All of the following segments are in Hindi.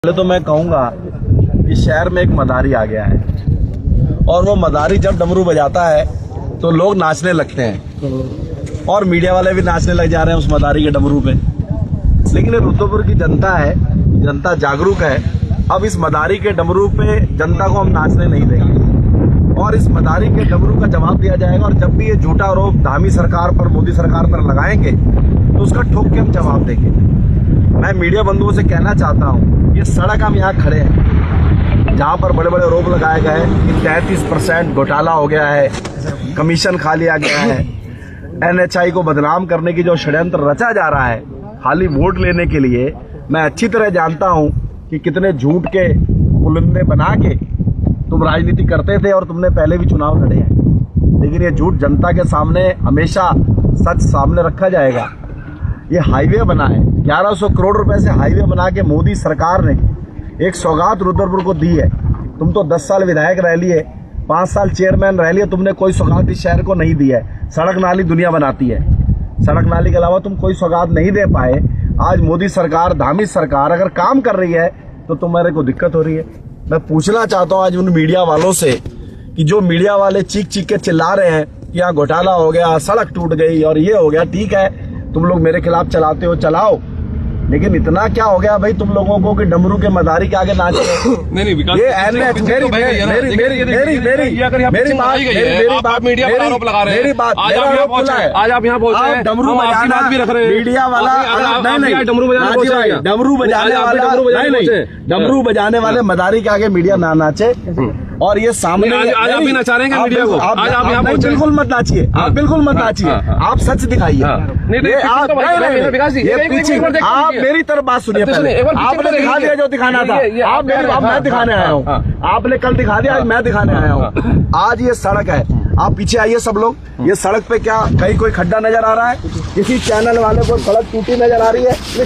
पहले तो मैं कहूंगा कि शहर में एक मदारी आ गया है और वो मदारी जब डमरू बजाता है तो लोग नाचने लगते हैं और मीडिया वाले भी नाचने लग जा रहे हैं उस मदारी के डमरू पे। लेकिन ये रुद्रपुर की जनता है, जनता जागरूक है। अब इस मदारी के डमरू पे जनता को हम नाचने नहीं देंगे और इस मदारी के डमरू का जवाब दिया जाएगा। और जब भी ये झूठा आरोप धामी सरकार पर, मोदी सरकार पर लगाएंगे तो उसका ठोक के हम जवाब देंगे। मैं मीडिया बंधुओं से कहना चाहता हूँ, ये सड़क हम यहाँ खड़े हैं जहाँ पर बड़े बड़े आरोप लगाए गए कि 33% घोटाला हो गया है, कमीशन खा लिया गया है, NHI को बदनाम करने की जो षड्यंत्र रचा जा रहा है खाली वोट लेने के लिए। मैं अच्छी तरह जानता हूँ कि कितने झूठ के पुलिंदे बना के तुम राजनीति करते थे और तुमने पहले भी चुनाव लड़े हैं, लेकिन ये झूठ जनता के सामने हमेशा सच सामने रखा जाएगा। ये हाईवे बना है, 1100 करोड़ रुपए से हाईवे बना के मोदी सरकार ने एक सौगात रुद्रपुर को दी है। तुम तो 10 साल विधायक रह लिए, 5 साल चेयरमैन रह लिए, तुमने कोई सौगात इस शहर को नहीं दी है। सड़क नाली दुनिया बनाती है, सड़क नाली के अलावा तुम कोई सौगात नहीं दे पाए। आज मोदी सरकार, धामी सरकार अगर काम कर रही है तो तुम्हारे को दिक्कत हो रही है। मैं पूछना चाहता हूँ आज उन मीडिया वालों से कि जो मीडिया वाले चीख चीख के चिल्ला रहे हैं कि यहाँ घोटाला हो गया, सड़क टूट गई और ये हो गया, ठीक है तुम लोग मेरे खिलाफ चलाते हो, चलाओ, लेकिन इतना क्या हो गया भाई तुम लोगों को कि डमरू के मदारी के आगे नाचे? नहीं विकास, ये NH मेरी बात मीडिया पर आरोप लगा रहे हैं। मेरी बात, आज आप यहाँ पहुंचे हैं, आज आप यहाँ पहुंचे हैं, डमरू बजाना भी रख रहे हैं मीडिया वाला। नहीं, डमरू बजाने, डमरू बजाने वाला नहीं, डमरू बजाने वाले मदारी के आगे मीडिया ना नाचे। और ये सामने आज आप भी नचा रहे हैं मीडिया को, आज आप यहाँ पहुंचे। बिल्कुल मत नाचिए, आप बिल्कुल मत नाचिए, आप सच दिखाइए। आप मेरी तरफ बात सुनिए, आपने दिखा दिया जो दिखाना था। आप मैं दिखाने आया हूँ, आपने कल दिखा दिया, आज मैं दिखाने आया हूँ। आज ये सड़क है, आप पीछे आइए सब लोग। ये सड़क पे क्या कहीं कोई खड्डा नजर आ रहा है? किसी चैनल वाले को सड़क टूटी नजर आ रही है? ये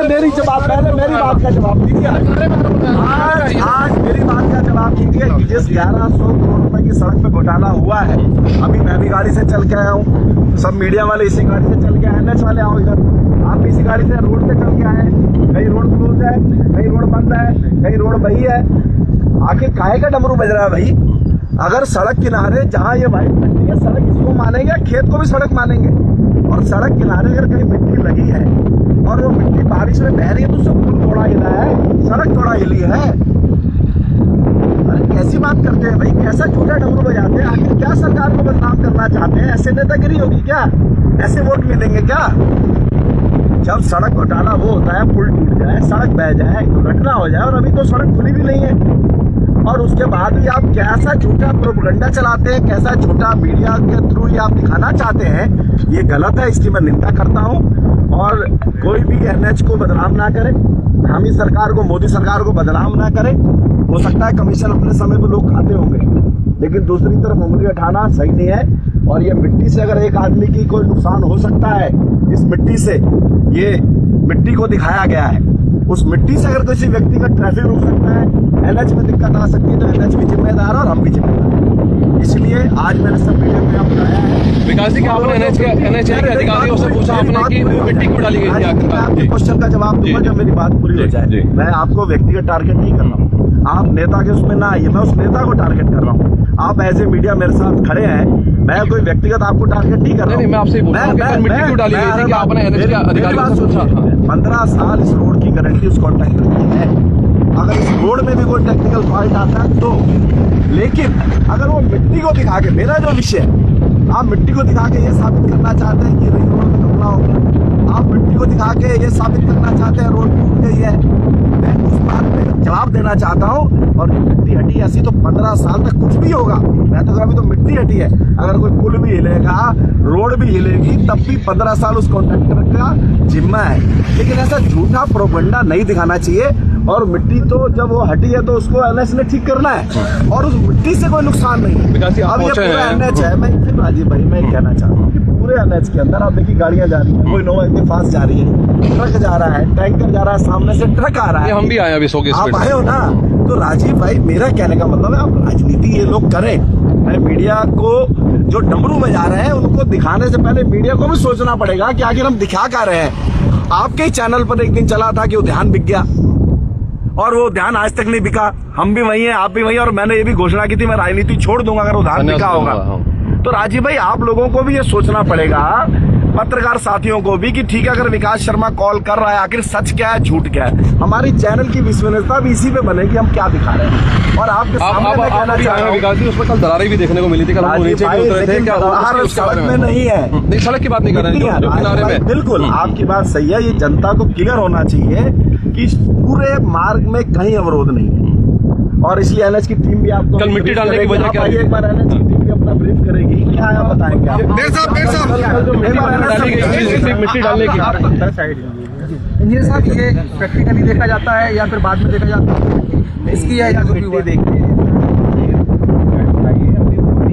मेरी जवाब, पहले मेरी बात का जवाब दीजिए। आज मेरी बात का जवाब दीजिए कि जिस 1100 करोड़ रुपए की सड़क पे घोटाला हुआ है, अभी मैं भी गाड़ी से चल के आया हूँ, सब मीडिया वाले इसी गाड़ी से चल के आए, NH वाले आओ इधर, आप इसी गाड़ी से रोड पे चल के आए। कहीं रोड क्लोज है, कहीं रोड बंद है, कहीं रोड बही है। आखिर काहे का डमरू बज रहा है भाई? अगर सड़क किनारे जहाँ ये वाइट मिट्टी है, सड़क इसको मानेंगे, खेत को भी सड़क मानेंगे। और सड़क किनारे अगर कहीं मिट्टी लगी है और वो मिट्टी बारिश में बह रही है तो उससे पुल थोड़ा हिला है, सड़क थोड़ा हिली है। अरे कैसी बात करते हैं भाई, कैसा झूठा डमरू बजाते हैं? आखिर क्या सरकार को बदनाम करना चाहते हैं? ऐसे नेतागिरी होगी क्या? ऐसे वोट मिलेंगे क्या? जब सड़क घोटाला वो होता है, पुल टूट जाए, सड़क बह जाए, दुर्घटना हो जाए, और अभी तो सड़क खुली भी नहीं है और उसके बाद भी आप कैसा झूठा प्रोपेगेंडा चलाते हैं, कैसा झूठा मीडिया के थ्रू ये आप दिखाना चाहते हैं, ये गलत है। इसकी मैं निंदा करता हूं। और कोई भी NH को बदनाम ना करे, धामी सरकार को, मोदी सरकार को बदनाम ना करे। हो सकता है कमीशन अपने समय पर लोग खाते होंगे, लेकिन दूसरी तरफ उंगली उठाना सही नहीं है। और ये मिट्टी से अगर एक आदमी की कोई नुकसान हो सकता है, इस मिट्टी से, ये मिट्टी को दिखाया गया है, उस मिट्टी से अगर किसी व्यक्ति का ट्रैफिक रुक सकता है, NH में दिक्कत आ सकती है, तो NH भी जिम्मेदार है और हम भी जिम्मेदार हैं। इसलिए आज मैंने सब मीडिया में आपको बताया है। विकास जी, आपने NH के अधिकारियों से पूछा आपने कि मिट्टी क्यों डाली गई? आपके क्वेश्चन का जवाब दूंगा जब मेरी बात पूरी हो जाए। मैं आपको व्यक्तिगत टारगेट नहीं कर रहा हूँ, आप नेता के उसमें ना आइए, मैं उस नेता को टारगेट कर रहा हूँ। आप एज ए मीडिया मेरे साथ खड़े हैं, मैं कोई व्यक्तिगत आपको टारगेट नहीं कर रहा हूँ। मैं आपसे पूछ रहा हूं कि मिट्टी क्यों डाली गई थी कि आपने NH के अधिकारियों से पूछा? 15 साल इस रोड की गारंटी उस कॉन्ट्रैक्टर की है। अगर इस रोड में भी कोई टेक्निकल फॉल्ट आता है तो, लेकिन अगर वो मिट्टी को दिखा के, मेरा जो विषय है, आप मिट्टी को दिखा के ये साबित करना चाहते हैं कि रिंग रोड में कपड़ा होगा, आप मिट्टी को दिखा के ये साबित करना चाहते हैं रोड टूट गई है, मैं उस बात पे जवाब देना चाहता हूँ। और मिट्टी हटी ऐसी तो 15 साल तक कुछ भी होगा। मैं तो अभी तो मिट्टी हटी है, अगर कोई पुल भी हिलेगा, रोड भी हिलेगी, तब भी 15 साल उस कॉन्ट्रैक्टर का जिम्मा है। लेकिन ऐसा झूठा प्रोपेगेंडा नहीं दिखाना चाहिए। और मिट्टी तो जब वो हटी है तो उसको NH ने ठीक करना है और उस मिट्टी से कोई नुकसान नहीं है। अब ये पूरा NH है। मैं फिर राजीव भाई मैं कहना चाहता हूँ कि पूरे NH के अंदर आप देखिए गाड़ियां जा रही है, कोई नोवा इतनी फास्ट जा रही है, ट्रक जा रहा है, टैंकर जा रहा है, सामने से ट्रक आ रहा है। हम भी आए अभी 100 की स्पीड आप आए हो ना। तो राजीव भाई मेरा कहने का मतलब है, आप राजनीति ये लोग करें। मैं मीडिया को जो डमरू बजा रहे हैं उनको दिखाने से पहले मीडिया को भी सोचना पड़ेगा कि आखिर हम दिखा क्या रहे हैं। आपके ही चैनल पर एक दिन चला था कि उद्यान बिक गया, और वो ध्यान आज तक नहीं बिका। हम भी वही हैं, आप भी वही हैं, और मैंने ये भी घोषणा की थी मैं राजनीति छोड़ दूंगा अगर वो ध्यान बिका होगा। तो राजीव भाई आप लोगों को भी ये सोचना पड़ेगा, पत्रकार साथियों को भी, कि ठीक है अगर विकास शर्मा कॉल कर रहा है आखिर सच क्या है झूठ क्या है। हमारी चैनल की विश्वसनीयता भी इसी पे बनेगी हम क्या दिखा रहे हैं। और आपके सामने मैं कहना चाह रहा हूं विकास जी, उसमें कल दरारें भी देखने को मिली थी, कल हम नीचे भी उतरे थे, क्या सड़क में नहीं है, नहीं सड़क की बात नहीं कर रहे हैं, जो किनारे में। बिल्कुल आपकी बात सही है, ये जनता को क्लियर होना चाहिए कि पूरे मार्ग में कहीं अवरोध नहीं है। और इसलिए एनएच की टीम भी आपको कल मिट्टी डालने की वजह क्या है? एक बार एनएच की टीम भी अपना ब्रीफ करेगी, क्या है बताएंगे आप। मिट्टी डालने की इंजीनियर साहब, ये प्रैक्टिकली देखा जाता है या फिर बाद में देखा जाता है इसकी या जो भी हुआ? देखिए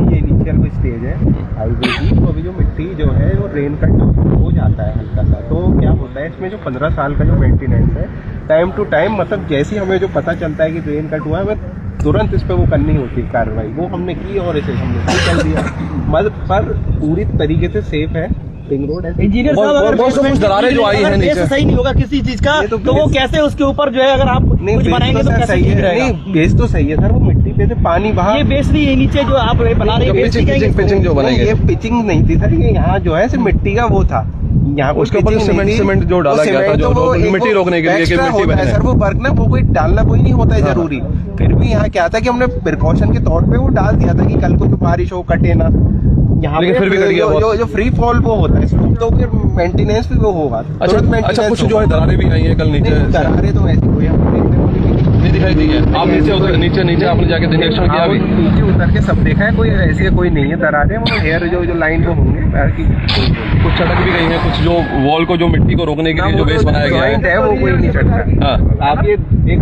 ये इनिशियल कोई स्टेज है हाईवे की, तो अभी जो मिट्टी जो है वो रेन कट हो जाता है हल्का सा। तो क्या होता है इसमें जो 15 साल का जो मेंटेनेंस है, टाइम टू टाइम मतलब जैसे ही हमें जो पता चलता है कि रेन कट हुआ है, हमें तुरंत इस पर वो करनी होती है कार्रवाई। वो हमने की और इसे हमने कर दिया, मतलब पर पूरी तरीके से सेफ है रिंग रोड। इंजीनियर साहब, अगर कुछ दरारें जो आई हैं नीचे, सही नहीं होगा किसी चीज का, तो वो कैसे उसके ऊपर जो है अगर आप कुछ बनाएंगे तो कैसे ठीक रहेगा? नहीं, बेस तो सही है सर, वो मिट्टी पे से पानी बहा। ये बेस नहीं है, नीचे जो आप बना रहे हैं पिचिंग जो बनाएंगे, ये पिचिंग नहीं थी सर, ये यहाँ जो है सिर्फ मिट्टी का वो था, यहाँ उसके ऊपर सीमेंट जो डाला गया था, जो मिट्टी रोकने के लिए कि मिट्टी बहे। सर वो वर्क ना वो कोई डालना कोई नहीं होता है जरूरी, फिर भी यहाँ क्या था कि हमने प्रिकॉशन के तौर पे वो डाल दिया था कि कल को जो बारिश हो कटे ना। यहाँ पे फिर भी कट गया जो फ्री फॉल वो होता है, तो फिर मेंटेनेंस भी वो होगा। अच्छा कुछ जो है दरारें भी आई हैं कल नीचे, दरारें तो ऐसी कोई नहीं दिखाई दी है। आप नीचे उतर, नीचे आपने जाके निरीक्षण किया अभी? नीचे उतर के सब देखा है, कोई ऐसी कोई नहीं है दरारें, वो हेयर जो लाइन वो होंगे कुछ चटक भी गई है, कुछ जो वॉल को जो मिट्टी को रोकने के लिए जो बेस बनाया गया है वो कोई नहीं चढ़ता। आप ये एक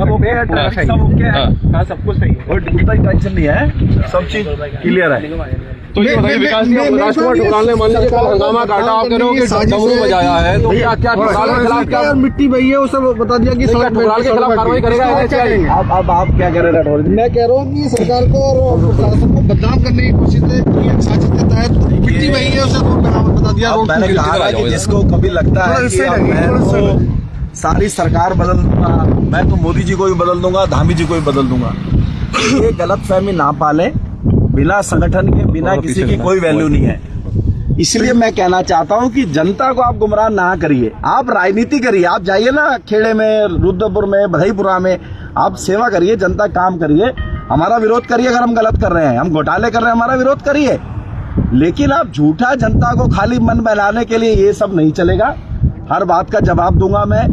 सब कुछ सही है, कोई टेंशन नहीं है, सब चीज क्लियर है। तो ये बताइए विकास जी, राजकुमार ठुकराल ने मान लीजिए कल हंगामा काटा, आप कह रहे हो कि डमरू बजाया है, तो क्या ठुकराल के खिलाफ क्या मिट्टी भई है वो सब बता दिया कि ठुकराल के खिलाफ कार्रवाई करेगा? अब आप क्या कह रहे हैं राठौर जी? मैं कह रहा हूँ कि सरकार को और प्रशासन को बदनाम करने की कोशिश है, पूरी साजिश के तहत मिट्टी भई है उसे बता दिया। अब मैंने कहा था कि जिसको कभी लगता है कि अब मैं तो सारी सरकार बदल दूंगा, मैं तो मोदी जी को भी बदल दूंगा, धामी जी को भी बदल दूंगा, ये गलतफहमी ना पाले। बिना संगठन के बिना किसी की कोई वैल्यू नहीं है। इसलिए मैं कहना चाहता हूं कि जनता को आप गुमराह ना करिए, आप राजनीति करिए, आप जाइए ना खेड़े में, रुद्रपुर में, बधाईपुरा में, आप सेवा करिए, जनता काम करिए, हमारा विरोध करिए। अगर हम गलत कर रहे हैं, हम घोटाले कर रहे हैं, हमारा विरोध करिए, लेकिन आप झूठा जनता को खाली मन बहलाने के लिए ये सब नहीं चलेगा। हर बात का जवाब दूंगा मैं,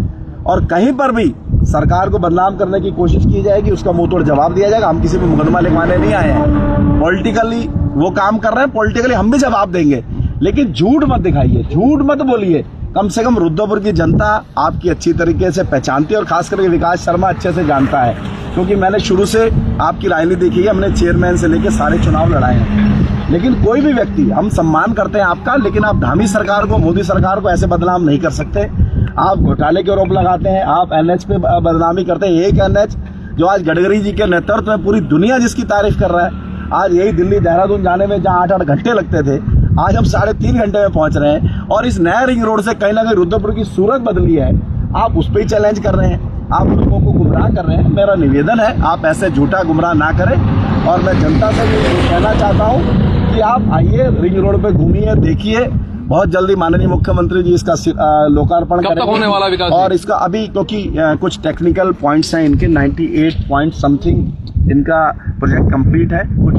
और कहीं पर भी सरकार को बदनाम करने की कोशिश की जाएगी उसका मुंह तोड़ जवाब दिया जाएगा। हम किसी पे मुकदमा लिखवाने नहीं आए हैं, पॉलिटिकली वो काम कर रहे हैं, पॉलिटिकली हम भी जवाब देंगे, लेकिन झूठ मत दिखाइए, झूठ मत बोलिए। कम से कम रुद्रपुर की जनता आपकी अच्छी तरीके से पहचानती है, और खास करके विकास शर्मा अच्छे से जानता है, क्योंकि मैंने शुरू से आपकी राजनीति देखी है, हमने चेयरमैन से लेकर सारे चुनाव लड़ाए हैं। लेकिन कोई भी व्यक्ति, हम सम्मान करते हैं आपका, लेकिन आप धामी सरकार को, मोदी सरकार को ऐसे बदनाम नहीं कर सकते। आप घोटाले के आरोप लगाते हैं, आप एनएच पे बदनामी करते हैं। एक एनएच जो आज गडकरी जी के नेतृत्व में पूरी दुनिया जिसकी तारीफ कर रहा है, आज यही दिल्ली देहरादून जाने में जहां 8-8 घंटे लगते थे, आज हम 3.5 घंटे में पहुंच रहे हैं। और इस नए रिंग रोड से कहीं ना कहीं रुद्रपुर की सूरत बदली है, आप उस पर ही चैलेंज कर रहे हैं, आप लोगों को गुमराह कर रहे हैं। मेरा निवेदन है आप ऐसे झूठा गुमराह ना करें, और मैं जनता से भी कहना चाहता हूं कि आप आइए, रिंग रोड पे घूमिए, देखिए। बहुत जल्दी माननीय मुख्यमंत्री जी इसका लोकार्पण करेंगे। होने वाला विकास और इसका अभी क्योंकि कुछ टेक्निकल पॉइंट्स हैं इनके, 98 पॉइंट समथिंग इनका प्रोजेक्ट कंप्लीट है, कुछ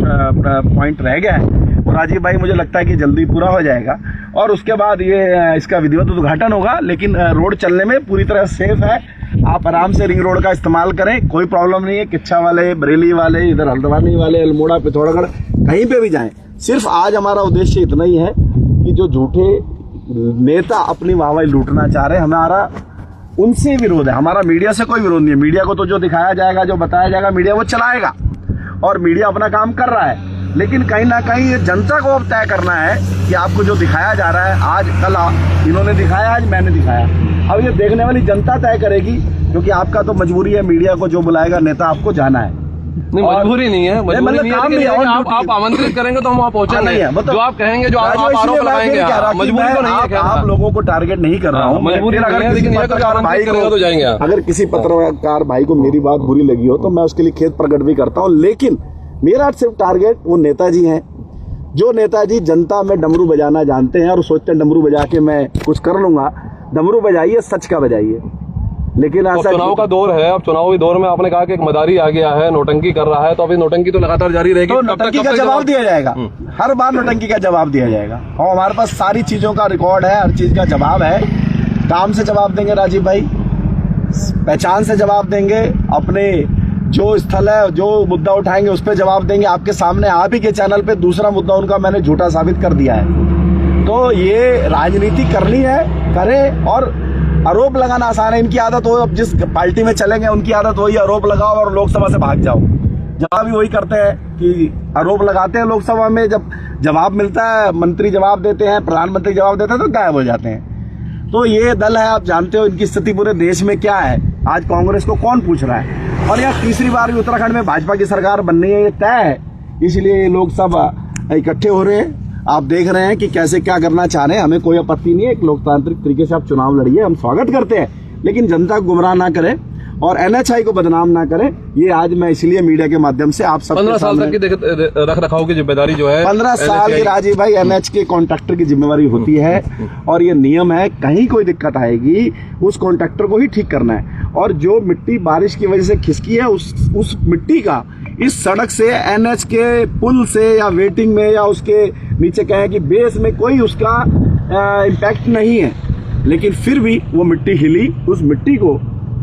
पॉइंट रह गया है, और राजीव भाई मुझे लगता है कि जल्दी पूरा हो जाएगा, और उसके बाद ये इसका विधिवत उद्घाटन होगा। लेकिन रोड चलने में पूरी तरह सेफ है, आप आराम से रिंग रोड का इस्तेमाल करें, कोई प्रॉब्लम नहीं है। किच्छा वाले, बरेली वाले, इधर हल्द्वानी वाले, अल्मोड़ा, पिथौरागढ़, कहीं पे भी जाएं। सिर्फ आज हमारा उद्देश्य इतना ही है कि जो झूठे नेता अपनी वाहवाही लूटना चाह रहे हैं, हमारा उनसे विरोध है, हमारा मीडिया से कोई विरोध नहीं है। मीडिया को तो जो दिखाया जाएगा, जो बताया जाएगा, मीडिया वो चलाएगा, और मीडिया अपना काम कर रहा है। लेकिन कहीं ना कहीं ये जनता को अब तय करना है कि आपको जो दिखाया जा रहा है, आज कल इन्होंने दिखाया, आज मैंने दिखाया, अब ये देखने वाली जनता तय करेगी, क्योंकि आपका तो मजबूरी है, मीडिया को जो बुलाएगा नेता आपको जाना है। नहीं, मजबूरी नहीं है, मजबूरी मतलब नहीं है, काम लेकिन भी है, ये on आप duty। आमंत्रित करेंगे तो हम वहाँ नहीं पहुंचेंगे। है, मतलब जो आप कहेंगे, जो आप इसलिए आरोप मैं लगाएंगे, फिर कह रहा कि मजबूरी मैं तो नहीं है। आप लोगों को टारगेट नहीं कर रहा हूँ। मजबूरी फिर नहीं है, लेकिन ये कोई आमंत्रित करेगा तो जाएंगे आप। अगर किसी पत्रकार भाई को मेरी बात बुरी लगी हो तो मैं उसके लिए खेद प्रकट भी करता हूँ, लेकिन मेरा सिर्फ टारगेट वो नेताजी हैं, जो नेताजी जनता में डमरू बजाना जानते हैं और सोचते हैं डमरू बजा के मैं कुछ कर लूंगा। डमरू बजाइए, सच का बजाइए, लेकिन अब ऐसा चुनाव का दौर है, अब चुनावी दौर में आपने कहा कि एक मदारी आ गया है, नोटंकी कर रहा है, तो अभी नोटंकी तो लगातार जारी रहेगी। तो नोटंकी का जवाब दिया जाएगा, हर बार नोटंकी का जवाब दिया जाएगा और हमारे पास सारी चीजों का रिकॉर्ड है, हर चीज का जवाब है। काम से जवाब देंगे राजीव भाई, पहचान से जवाब देंगे, अपने जो स्थल है, जो मुद्दा उठाएंगे उस पर जवाब देंगे। आपके सामने आप ही के चैनल पे दूसरा मुद्दा उनका मैंने झूठा साबित कर दिया है। तो ये राजनीति करनी है, करें, और आरोप लगाना आसान है, इनकी आदत हो। अब जिस पार्टी में चलेंगे उनकी आदत वही, आरोप लगाओ और लोकसभा से भाग जाओ। जवाब भी वही करते हैं कि आरोप लगाते हैं लोकसभा में, जब जवाब मिलता है, मंत्री जवाब देते हैं, प्रधानमंत्री जवाब देते हैं तो गायब हो जाते हैं। तो ये दल है, आप जानते हो इनकी स्थिति पूरे देश में क्या है। आज कांग्रेस को कौन पूछ रहा है, और यह तीसरी बार भी उत्तराखंड में भाजपा की सरकार बननी है, ये तय है। इसलिए ये लोग सब इकट्ठे हो रहे हैं, आप देख रहे हैं कि कैसे क्या करना चाह रहे हैं। हमें कोई आपत्ति नहीं है, एक लोकतांत्रिक तरीके से आप चुनाव लड़िए, हम स्वागत करते हैं, लेकिन जनता को गुमराह ना करें और एनएचआई को बदनाम ना करें। ये आज मैं इसलिए मीडिया के माध्यम से आप सब 15 साल तक की रख रखाव की जिम्मेदारी जो है 15 साल की राजीव भाई एनएच के कॉन्ट्रैक्टर की जिम्मेवारी होती है, और ये नियम है, कहीं कोई दिक्कत आएगी उस कॉन्ट्रैक्टर को ही ठीक करना है। और जो मिट्टी बारिश की वजह से खिसकी है, उस मिट्टी का इस सड़क से, एनएच के पुल से या वेटिंग में या उसके नीचे कहें कि बेस में कोई उसका इम्पैक्ट नहीं है, लेकिन फिर भी वो मिट्टी हिली, उस मिट्टी को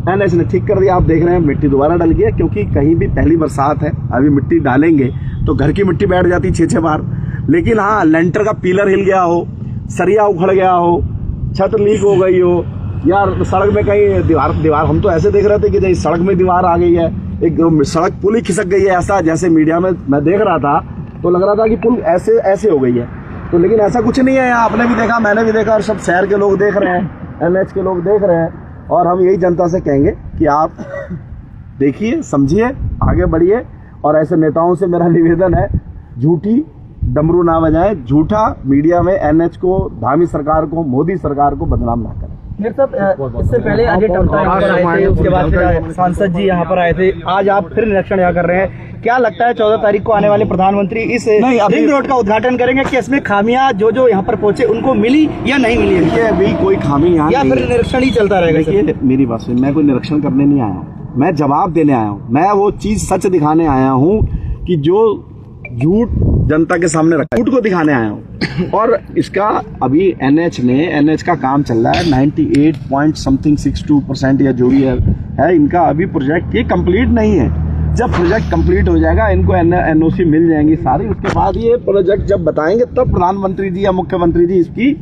एनएच ने ठीक कर दिया। आप देख रहे हैं मिट्टी दोबारा डल गया, क्योंकि कहीं भी पहली बरसात है, अभी मिट्टी डालेंगे तो घर की मिट्टी बैठ जाती 6-6 बार। लेकिन हाँ, लेंटर का पिलर हिल गया हो, सरिया उखड़ गया हो, छत लीक हो गई हो, या सड़क में कहीं दीवार हम तो ऐसे देख रहे थे कि जैसे सड़क में दीवार आ गई है, एक सड़क पुल ही खिसक गई है, ऐसा जैसे मीडिया में मैं देख रहा था तो लग रहा था कि पुल ऐसे हो गई है। तो लेकिन ऐसा कुछ नहीं है, यहाँ आपने भी देखा, मैंने भी देखा, और सब शहर के लोग देख रहे हैं, एनएच के लोग देख रहे हैं। और हम यही जनता से कहेंगे कि आप देखिए, समझिए, आगे बढ़िए, और ऐसे नेताओं से मेरा निवेदन है, झूठी डमरू ना बजाएं, झूठा मीडिया में एनएच को, धामी सरकार को, मोदी सरकार को बदनाम ना करें। इससे पहले अजय टम्टा यहाँ पर आए थे, उसके बाद फिर सांसद जी यहाँ पर आए थे, आज आप फिर निरीक्षण यहाँ कर रहे हैं। क्या लगता है 14 तारीख को आने वाले प्रधानमंत्री इस रिंग रोड का उद्घाटन करेंगे कि इसमें खामियां जो यहाँ पर पहुंचे उनको मिली या नहीं मिली? देखिए, अभी कोई खामी यहाँ या फिर निरीक्षण ही चलता रहेगा? देखिए, मेरी बात सुनिए, मैं कोई निरीक्षण करने नहीं आया हूँ, मैं जवाब देने आया हूँ। मैं वो चीज सच दिखाने आया हूँ कि जो झूठ जनता के सामने रखा है, झूठ को दिखाने आया हूँ। और इसका अभी एनएच का काम चल रहा है, 98.62% या जो भी है इनका अभी प्रोजेक्ट ये कंप्लीट नहीं है। जब प्रोजेक्ट कंप्लीट हो जाएगा, इनको एनओसी मिल जाएंगी सारी, उसके बाद ये प्रोजेक्ट जब बताएंगे तब प्रधानमंत्री जी या मुख्यमंत्री जी इसकी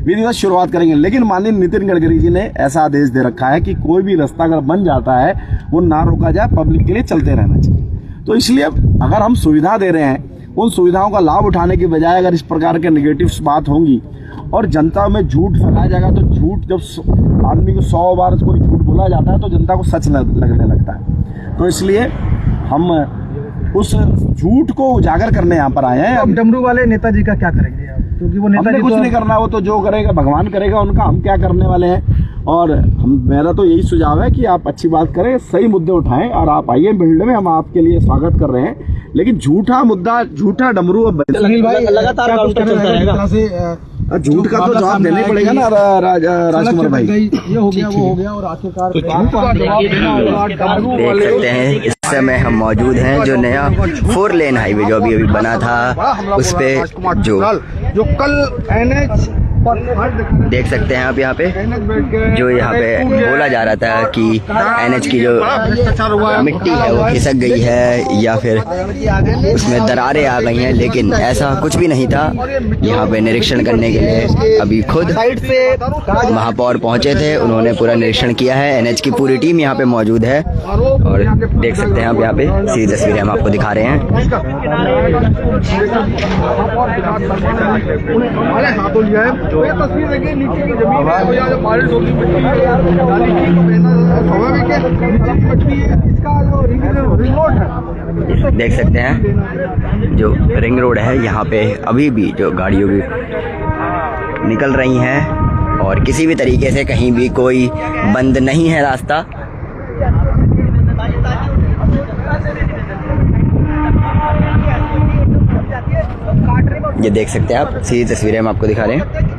विधिवत शुरुआत करेंगे। लेकिन माननीय नितिन गडकरी जी ने ऐसा आदेश दे रखा है कि कोई भी रास्ता अगर बन जाता है वो ना रोका जाए, पब्लिक के लिए चलते रहना चाहिए। तो इसलिए अगर हम सुविधा दे रहे हैं, उन सुविधाओं का लाभ उठाने की बजाय अगर इस प्रकार के नेगेटिव बात होंगी और जनता में झूठ फैलाया जाएगा, तो झूठ जब आदमी को 100 बार कोई झूठ बोला जाता है तो जनता को सच लगने लगता है। तो इसलिए हम उस झूठ को उजागर करने यहाँ पर आए हैं। अब डमरू वाले नेताजी का क्या करेंगे आप? क्योंकि वो नेताजी कुछ नहीं करना, वो तो जो करेगा भगवान करेगा उनका, हम क्या करने वाले हैं। और मेरा तो यही सुझाव है कि आप अच्छी बात करें, सही मुद्दे उठाएं, और आप आइए फील्ड में, हम आपके लिए स्वागत कर रहे हैं। लेकिन झूठा मुद्दा, झूठा डमरू अनिल भाई लगातार काउंटर चलता रहेगा। झूठ का तो जवाब देना ही पड़ेगा ना राजकुमार भाई। ये हो गया, वो हो गया, और आखिरकार देख सकते हैं इस समय हम मौजूद हैं जो नया 4 लेन हाईवे जो अभी बना था उस पे जो कल एनएच देख सकते हैं आप यहाँ पे जो यहाँ पे बोला जा रहा था कि एनएच की जो मिट्टी है वो खिसक गई है या फिर उसमें दरारें आ गई हैं, लेकिन ऐसा कुछ भी नहीं था। यहाँ पे निरीक्षण करने के लिए अभी खुद महापौर पहुंचे थे, उन्होंने पूरा निरीक्षण किया है। एनएच की पूरी टीम यहाँ पे मौजूद है और देख सकते हैं आप यहाँ पे सीधी तस्वीरें हम आपको दिखा रहे हैं। ये तस्वीर देखिए, नीचे की जमीन है, जब बारिश होगी स्वाभाविक है, नीचे की मिट्टी है, इसका जो रिंग रोड है देख सकते हैं जो रिंग रोड है यहाँ पे अभी भी जो गाड़ियों की निकल रही हैं और किसी भी तरीके से कहीं भी कोई बंद नहीं है रास्ता। ये देख सकते हैं आप, सीधी तस्वीरें हम आपको दिखा रहे हैं।